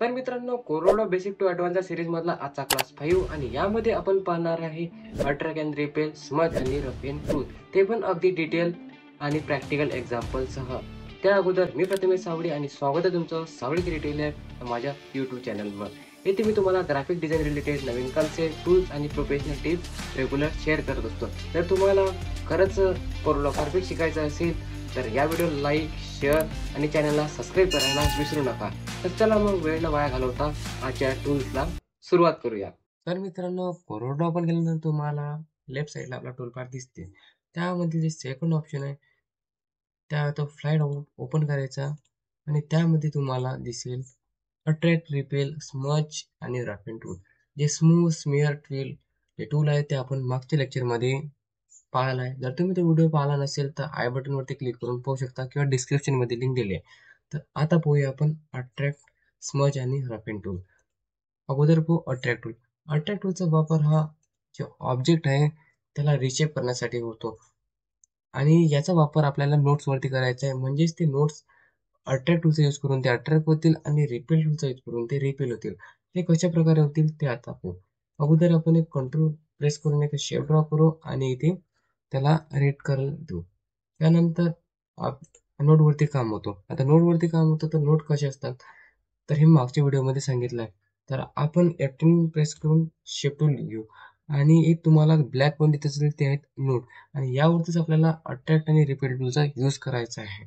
तर मित्रांनो, Corona basic to advance series मधला आजचा क्लास 5 आणि यामध्ये आपण पाहणार आहे अट्रॅक्ट अँड रिपेल, स्मज आणि रफ एंड टूल, ते पण अगदी डिटेल आणि प्रॅक्टिकल एक्झाम्पल सह. त्या अगोदर मी प्रथमेश सावडी आणि स्वागत आहे तुमचं सावडी क्रिएटिव्ह लॅब माझ्या यूट्यूब चॅनलवर. येथे मी तुम्हाला ग्राफिक डिझाईन रिलेटेड नवीन कन्सेप्ट, टूल्स आणि प्रोफेशनल टिप्स रेग्युलर शेअर करत असतो. जर तुम्हाला खरंच कोरोना परफेक्ट शिकायचं असेल तर या व्हिडिओला लाईक, शेअर आणि चॅनलला सबस्क्राईब करायला विसरू नका. तर चला मग वेळ न वाया घालवता आजच्या टूल्सला सुरुवात करूया. तर मित्रांनो, कोरोडा ओपन केल्यानंतर तुम्हाला लेफ्ट साईडला आपला टूल बार दिसते. त्यामध्ये जे सेकंड ऑप्शन आहे त्या तो फ्लाईट ओपन करायचा आणि त्यामध्ये तुम्हाला दिसेल अट्रॅक्ट, रिपेल, स्मच आणि रफ एंड टूल. जे स्मूथ स्मिअर टूल जे टूल आहे ते आपण मागच्या लेक्चरमध्ये पाहिला आहे. जर तुम्ही तो व्हिडिओ पाहिला नसेल तर आय बटनवरती क्लिक करून पाहू शकता किंवा डिस्क्रिप्शनमध्ये लिंक दिली आहे. तर आता पाहूया आपण अट्रॅक्ट, स्मज आणि रफ एंड टूल. अगोदर पाहू अट्रॅक्ट टूल. अट्रॅक्ट टूलचा वापर हा जे ऑब्जेक्ट आहे त्याला रिशेप करण्यासाठी होतो आणि याचा वापर आपल्याला नोट्सवरती करायचा आहे. म्हणजेच ते नोट्स अट्रॅक्ट टूलचा यूज करून ते अट्रॅक्ट होतील आणि रिपेल टूलचा यूज करून ते रिपेल होतील. ते कशा प्रकारे होतील ते आता पाहू. अगोदर आपण एक कंट्रोल प्रेस करून एक शेप ड्रॉ करू आणि इथे त्याला रेड कलर देऊ. त्यानंतर नोटवरती काम होतो. आता नोटवरती काम होतं तर नोट कसे असतात तर हे मागच्या व्हिडिओमध्ये सांगितलं आहे. तर आपण F10 प्रेस करून शेप टूल घेऊ आणि एक तुम्हाला ब्लॅक पण दिसत असेल ते आहेत नोट आणि यावरतीच आपल्याला अट्रॅक्ट आणि रिपेल टूलचा यूज करायचा आहे.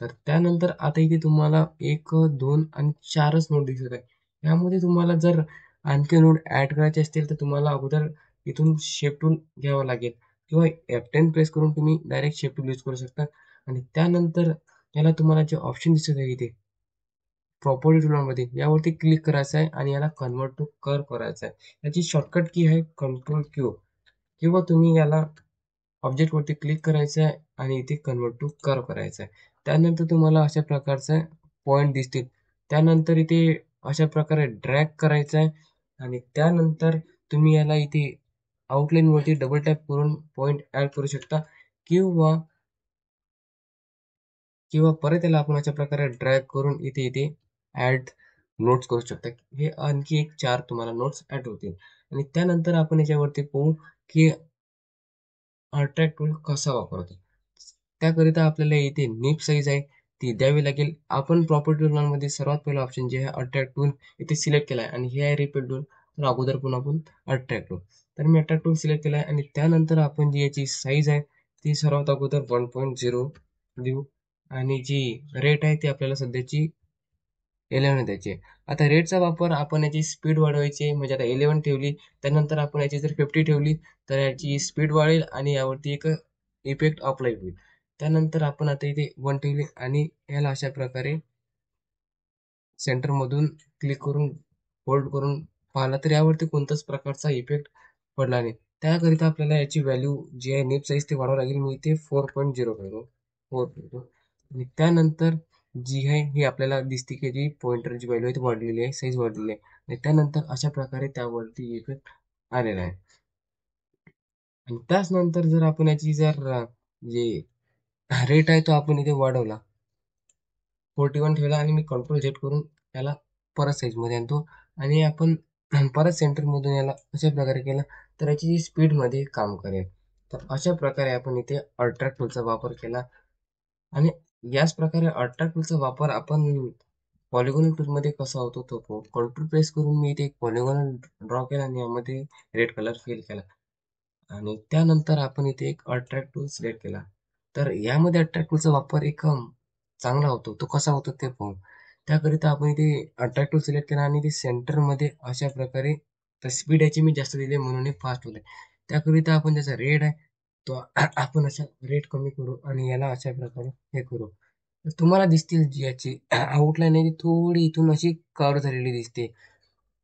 तर त्यानंतर आता इथे तुम्हाला 1, 2 आणि 4च नोट दिसत आहे. यामध्ये तुम्हाला जर आणखी नोट ॲड करायचे असतील तर तुम्हाला अगोदर इथून शेप टूल घ्यावा लागेल किंवा F10 प्रेस करून तुम्ही डायरेक्ट शेप टूल यूज करू शकता आणि त्यानंतर याला तुम्हाला जे ऑप्शन दिसत आहे इथे प्रॉपर्टी टूलमध्ये यावरती क्लिक करायचं आहे आणि याला कन्वर्ट टू कर्व करायचं आहे. याची शॉर्टकट की आहे कंट्रोल क्यू किंवा तुम्ही याला ऑब्जेक्टवरती क्लिक करायचं आहे आणि इथे कन्वर्ट टू कर्व करायचं आहे. त्यानंतर तुम्हाला अशा प्रकारचा पॉईंट दिसतील. त्यानंतर इथे अशा प्रकारे ड्रॅग करायचं आहे आणि त्यानंतर तुम्ही याला इथे आउटलाईनवरती डबल टॅप करून पॉईंट ॲड करू शकता किंवा किंवा परत याला आपण अशा प्रकारे ड्रॅग करून इथे इथे ॲड नोट्स करू शकता. हे आणखी एक 4 तुम्हाला नोट्स ॲड होतील आणि त्यानंतर आपण याच्यावरती पाहू की अट्रॅक्ट टूल कसा वापरतो. त्याकरिता आपल्याला इथे निप साईज आहे ती द्यावी लागेल. आपण प्रॉपर्टी टूलमध्ये सर्वात पहिला ऑप्शन जे आहे अट्रॅक्ट टूल इथे सिलेक्ट केला आहे आणि हे आहे रिपेल टूल. तर अगोदर पण आपण अट्रॅक्ट टूल. तर मी अट्रॅक्ट टूल सिलेक्ट केला आहे आणि त्यानंतर आपण जी याची साईज आहे ती सर्वात अगोदर 1.0 देऊ आणि जी रेट आहे ती आपल्याला सध्याची 11 द्यायची आहे. आता रेटचा वापर आपण याची स्पीड वाढवायची आहे. म्हणजे आता 11 ठेवली त्यानंतर आपण याची जर 50 ठेवली तर याची स्पीड वाढेल आणि यावरती एक इफेक्ट अप्लाय होईल. त्यानंतर आपण आता इथे 1 ठेवली आणि याला अशा प्रकारे सेंटरमधून क्लिक करून होल्ड करून पाहिला तर यावरती कोणत्याच प्रकारचा इफेक्ट पडला नाही. त्याकरिता आपल्याला याची व्हॅल्यू जी आहे निप साईज ती वाढवावी लागेल. मी इथे 4.0 ठेवतो. 4 ठेवतो आणि त्यानंतर जी आहे ही आपल्याला दिसते की जी पॉइंटरची व्हॅल्यू आहे ती वाढलेली आहे, साईज वाढलेली आहे आणि त्यानंतर अशा प्रकारे त्यावरती इफेक्ट आलेला आहे. आणि त्याच नंतर जर आपण याची जर जे रेट आहे तो आपण इथे वाढवला 41 ठेवला आणि मी कंट्रोल झेड करून याला परत साईजमध्ये आणतो आणि आपण परत सेंटरमधून याला अशा प्रकारे केलं तर याची स्पीडमध्ये काम करेल. तर अशा प्रकारे आपण इथे अट्रॅक्ट टूलचा वापर केला आणि याच प्रकारे अट्रॅक्ट टूलचा वापर आपण पॉलिगॉनल टूलमध्ये कसा होतो तो पाहू. कंट्रोल प्रेस करून मी इथे एक पॉलिगॉनल ड्रॉ केला आणि यामध्ये रेड कलर फिल केला आणि त्यानंतर आपण इथे एक अट्रॅक्ट टूल सिलेक्ट केला. तर यामध्ये अट्रॅक्ट टूलचा वापर एक चांगला होतो. तो कसा होतो ते पाहू. त्याकरिता आपण इथे अट्रॅक्ट टूल सिलेक्ट केला आणि ते सेंटरमध्ये अशा प्रकारे तर स्पीड याची मी जास्त दिली म्हणून हे फास्ट होते. त्याकरिता आपण त्याचा रेट आहे तो आपण अशा रेट कमी करू आणि याला अशा प्रकारे हे करू. तर तुम्हाला दिसतील जी याची आउटलाईन आहे ती थोडी इथून अशी कर्व झालेली दिसते.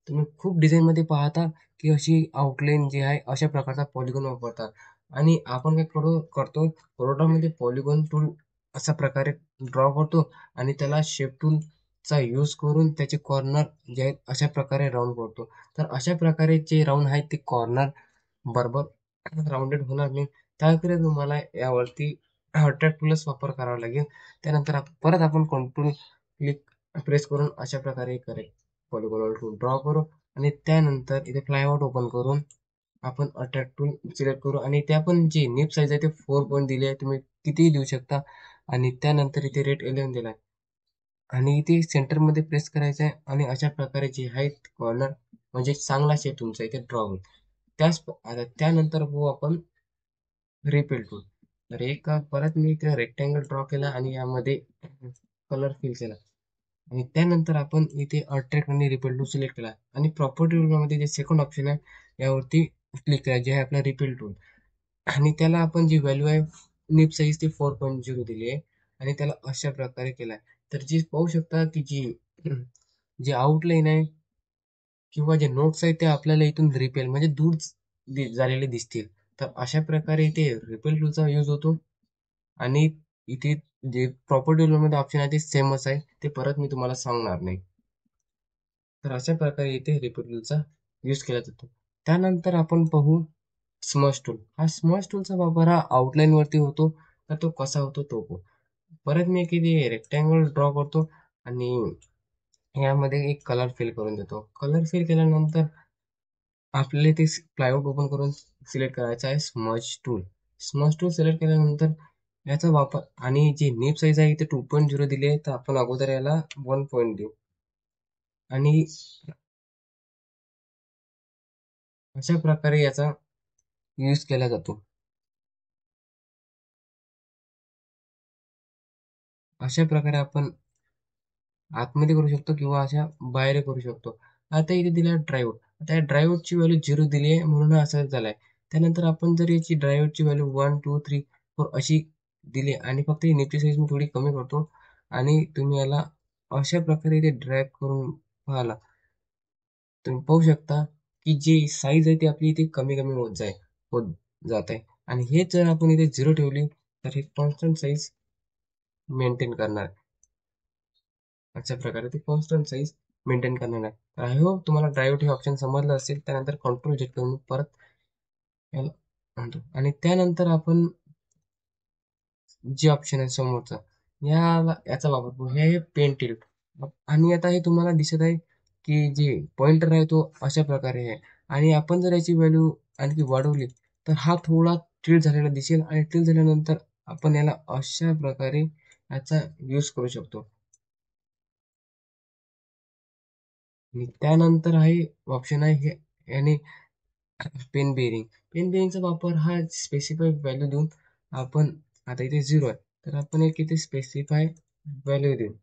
तुम्ही खूप डिझाईनमध्ये पाहता की अशी आउटलाईन जी आहे अशा प्रकारचा पॉलिगॉन वापरतात आणि आपण काय करतो कोरोडामध्ये पॉलिगॉन टूल अशा प्रकारे ड्रॉ करतो आणि त्याला शेप टूलचा यूज करून त्याचे कॉर्नर जे आहेत अशा प्रकारे राऊंड करतो. तर अशा प्रकारे जे राऊंड आहेत ते कॉर्नर बरोबर राऊंडेड होणार नाही. त्याकरिता तुम्हाला यावरती अट्रॅक्ट टूलच वापर करावा लागेल. त्यानंतर परत आपण कंट्रोल क्लिक प्रेस करून अशा प्रकारे करेक्ट पॉलिगॉनल टूल ड्रॉ करू आणि त्यानंतर इथे फ्लायआउट ओपन करून आपण अट्रॅक्ट टूल सिलेक्ट करू आणि त्या पण जी निप साईज आहे ते 4 पॉईंट दिली आहे, तुम्ही कितीही देऊ शकता. आणि त्यानंतर इथे रेट 11 दिलाय आणि इथे सेंटरमध्ये प्रेस करायचं आहे आणि अशा प्रकारे जे आहे कॉर्नर म्हणजे चांगला शेप तुमचा इथे ड्रॉ होईल. आता त्यानंतर बघू आपण रिपेल टूल. तर एक परत मी इथे रेक्टँगल ड्रॉ केला आणि यामध्ये कलर फिल केला आणि त्यानंतर आपण इथे अट्रॅक्ट आणि रिपेल टूल सिलेक्ट केला आणि प्रॉपर्टी टूलमध्ये जे सेकंड ऑप्शन आहे यावरती क्लिक करा, जे आहे आपला रिपेल टूल. आणि त्याला आपण जी व्हॅल्यू आहे निप साईज ती 4.0 दिली आहे आणि त्याला अशा प्रकारे केला आहे. तर जी पाहू शकता की जी आउटलाईन आहे किंवा जे नोट्स आहेत ते आपल्याला इथून रिपेल म्हणजे दूर झालेले दिसतील. तर अशा प्रकारे इथे रिपेल टूलचा यूज होतो आणि इथे जे प्रॉपर्टी मध्ये ऑप्शन आहे ते सेमच आहे, ते परत मी तुम्हाला सांगणार नाही. तर अशा प्रकारे इथे रिपेल टूलचा यूज केला जातो. त्यानंतर आपण पाहू स्मच टूल. हा स्मच टूलचा वापर हा आउटलाईन वरती होतो. तर तो कसा होतो तो पाहू. परत मी इथे रेक्टँगल ड्रॉ करतो आणि यामध्ये एक कलर फिल करून देतो. कलर फिल केल्यानंतर आपल्याला ते प्लायवुड ओपन करून सिलेक्ट करायचा आहे smudge tool. Smudge tool select केल्यानंतर याचा वापर आणि जी निप साईज आहे इथे 2.0 दिली आहे, तर आपण अगोदर याला 1 पॉईंट देऊ आणि अशा प्रकारे याचा यूज केला जातो. अशा प्रकारे आपण आतमध्ये करू शकतो किंवा अशा बाहेर करू शकतो. आता इथे दिला ड्राईव्ह. आता या ड्राईव्हची व्हॅल्यू 0 दिली आहे म्हणून हा असा झालाय. त्यानंतर आपण जर याची ड्राईव्हची व्हॅल्यू 1, 2, 3, 4 अशी दिली आणि फक्त ही नेटची साईज मी थोडी कमी करतो आणि तुम्ही याला अशा प्रकारे इथे ड्रॅग करून पाहिला तुम्ही पाहू शकता की जी साईज आहे ती आपली इथे कमी कमी होत जात आहे आणि हेच जर आपण इथे 0 ठेवली तर हे कॉन्स्टंट साईज मेंटेन करणार. अशा प्रकारे ते कॉन्स्टंट साईज मेंटेन करणार आहे. तर आय होप तुम्हाला ड्राईव्ह हे ऑप्शन समजलं असेल. त्यानंतर कंट्रोल झेड करून परत याला आणतो आणि त्यानंतर आपण जे ऑप्शन आहे समोरचा याचा वापर करू. हे आहे पेन टिल्ट आणि आता हे तुम्हाला दिसत आहे की जे पॉइंटर आहे तो अशा प्रकारे आहे आणि आपण जर याची व्हॅल्यू आणखी वाढवली तर हा थोडा टिल्ट झालेला दिसेल आणि टिल्ट झाल्यानंतर आपण याला अशा प्रकारे याचा यूज करू शकतो. आणि त्यानंतर आहे ऑप्शन आहे हे याने पेन बेरिंग. पेन बेरिंगचा वापर हा स्पेसिफाय व्हॅल्यू देऊन आपण आता इथे 0 आहे तर आपण एक इथे स्पेसिफाय व्हॅल्यू देऊ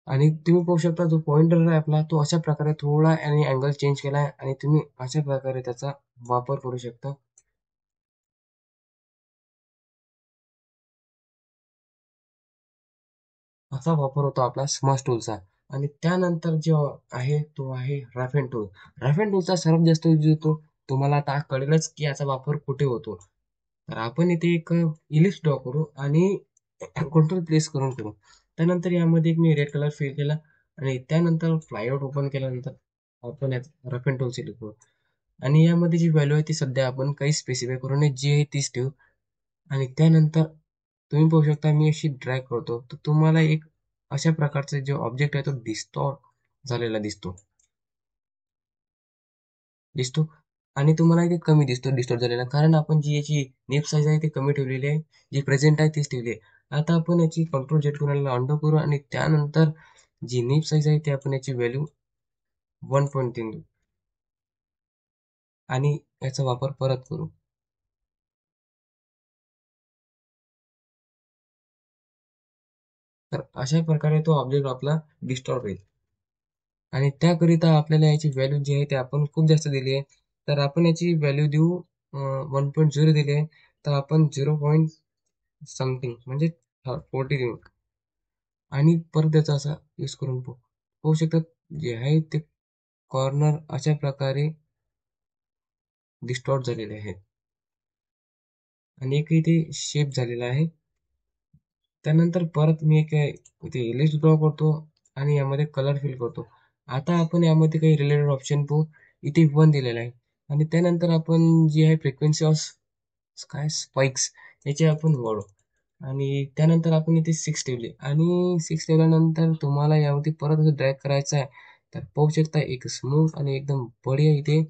आणि तुम्ही पाहू शकता जो पॉइंटर आहे आपला तो अशा प्रकारे थोडा आणि अँगल चेंज केला आहे आणि तुम्ही अशा प्रकारे त्याचा वापर करू शकता. असा वापर होतो आपला स्मच टूलचा. आणि त्यानंतर जो आहे तो आहे rough end tool. Rough end टूलचा सर्वात जास्त यूज होतो. तुम्हाला आता कळेलच की याचा वापर कुठे होतो. तर आपण इथे एक इलिप्स ड्रॉ करू आणि कंट्रोल प्लेस करून करू. त्यानंतर यामध्ये एक मी रेड कलर फिल केला आणि त्यानंतर फ्लायआउट ओपन केल्यानंतर आपण यात रफ एंड टूल सिलेक्ट करू आणि यामध्ये जी व्हॅल्यू आहे ती सध्या आपण काही स्पेसिफाय करू नये, जी आहे तीच ठेवू आणि त्यानंतर तुम्ही पाहू शकता मी अशी ड्रॅग करतो तर तुम्हाला एक अशा प्रकारचा जो ऑब्जेक्ट आहे तो डिस्टॉर्ट झालेला दिसतो आणि तुम्हाला इथे कमी दिसतो डिस्टॉर्ट झालेला, कारण आपण जी याची नेप साईज आहे ती कमी ठेवलेली आहे, जी प्रेझेंट आहे तीच ठेवली आहे. आता आपण याची कंट्रोल झेड करून अंडो करू आणि त्यानंतर जी नेप साईज आहे ती आपण याची व्हॅल्यू 1.3 देऊ आणि याचा वापर परत करू. तर अशा प्रकारे तो ऑब्जेक्ट आपला डिस्टॉर्ट होईल आणि त्याकरिता आपल्याला याची व्हॅल्यू जी आहे ती आपण खूप जास्त दिली आहे. तर आपण याची व्हॅल्यू देऊ 1.0 दिली आहे तर आपण 0 पॉईंट समथिंग म्हणजे 40 देऊ आणि परत त्याचा असा यूज करून पाहू शकतात जे आहे ते कॉर्नर अशा प्रकारे डिस्टॉर्ट झालेले आहेत आणि एक इथे शेप झालेला आहे. त्यानंतर परत मी एक इथे लिस्ट ड्रॉ करतो आणि यामध्ये कलर फिल करतो. आता आपण यामध्ये काही रिलेटेड ऑप्शन पाहू. इथे 1 दिलेला आहे आणि त्यानंतर आपण जी आहे फ्रिक्वेन्सी ऑफ काय स्पाइक्स याची आपण वाढवू. आणि त्यानंतर आपण इथे 6 ठेवले आणि 6 ठेवल्यानंतर तुम्हाला यावरती परत असं ड्रॅग करायचं आहे. तर पाहू शकता एक स्मूथ आणि एकदम बढिया इथे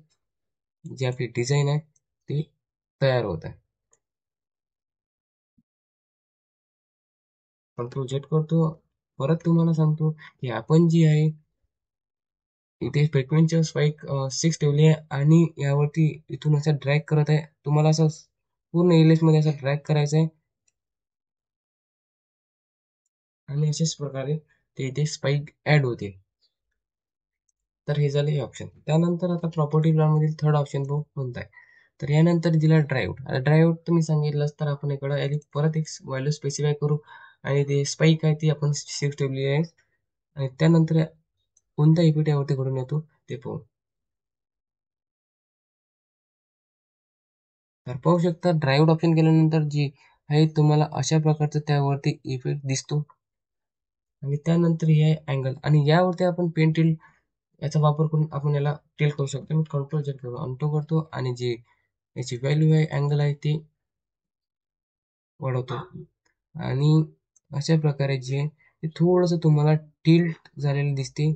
जी आपली डिझाईन आहे ती तयार होत आहे. कंट्रोल झेड करतो. परत तुम्हाला सांगतो की आपण जी आहे इथे फ्रिक्वेन्सी स्पाइक 6 ठेवली आहे आणि यावरती इथून असं ड्रॅग करत आहे. तुम्हाला असं पूर्ण एलएस मध्ये असं ड्रॅग करायचं आहे आणि अशाच प्रकारे ते इथे स्पाइक ऍड होते. तर हे झाले हे ऑप्शन. त्यानंतर आता प्रॉपर्टी मधील थर्ड ऑप्शन बघू कोणता आहे. तर यानंतर दिला ड्राईव्ह. आता ड्राईव्ह तुम्ही सांगितलंच तर आपण इकडं याची परत एक व्हॅल्यू स्पेसिफाय करू आणि ते स्पाइक आहे ती आपण 6 ठेवली आहे आणि त्यानंतर कोणता इपिट यावरती घडून येतो ते पाहू. तर पाहू शकता ड्राईव्ह ऑप्शन केल्यानंतर जी आहे तुम्हाला अशा प्रकारचं त्यावरती इफेक्ट दिसतो आणि त्यानंतर हे आहे अँगल आणि यावरती आपण पेन टिल्ट याचा वापर करून आपण याला टिल्ट करू शकतो. मी कंट्रोल Z करून अनटो करतो आणि जी याची व्हॅल्यू आहे अँगल आहे ती वाढवतो आणि अशा प्रकारे जे ते थोडंसं तुम्हाला टिल्ट झालेलं दिसते.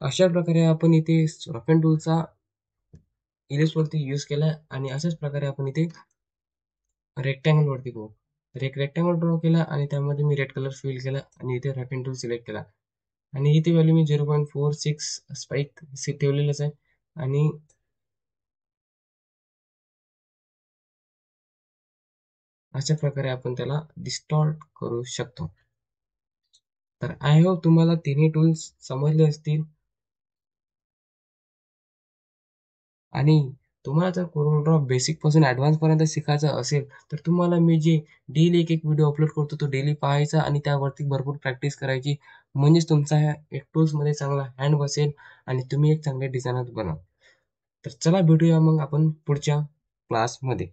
अशा प्रकारे आपण इथे रफ अँड टूलचा इलिप्स वरती यूज केला आणि अशाच प्रकारे आपण इथे रेक्टँगल वरती पाहू. तर एक रेक्टँगल ड्रॉ केला आणि त्यामध्ये मी रेड कलर फिल केला आणि इथे रफ अँड टूल सिलेक्ट केला आणि इथे व्हॅल्यू मी 0.46 स्पाइक ठेवलेलंच आहे आणि अशा प्रकारे आपण त्याला डिस्टॉर्ट करू शकतो. तर आय होप तुम्हाला तिन्ही टूल्स समजले असतील आणि तुम्हाला जर कोरोना बेसिक पासून ऍडव्हान्स पर्यंत शिकायचं असेल तर तुम्हाला मी जे डेली एक एक व्हिडिओ अपलोड करतो तो डेली पाहायचा आणि त्यावरती भरपूर प्रॅक्टिस करायची म्हणजेच तुमचा ह्या एक टूल्स मध्ये चांगला हँड बसेल आणि तुम्ही एक चांगले डिझायनर बनाल. तर चला भेटूया मग आपण पुढच्या क्लासमध्ये.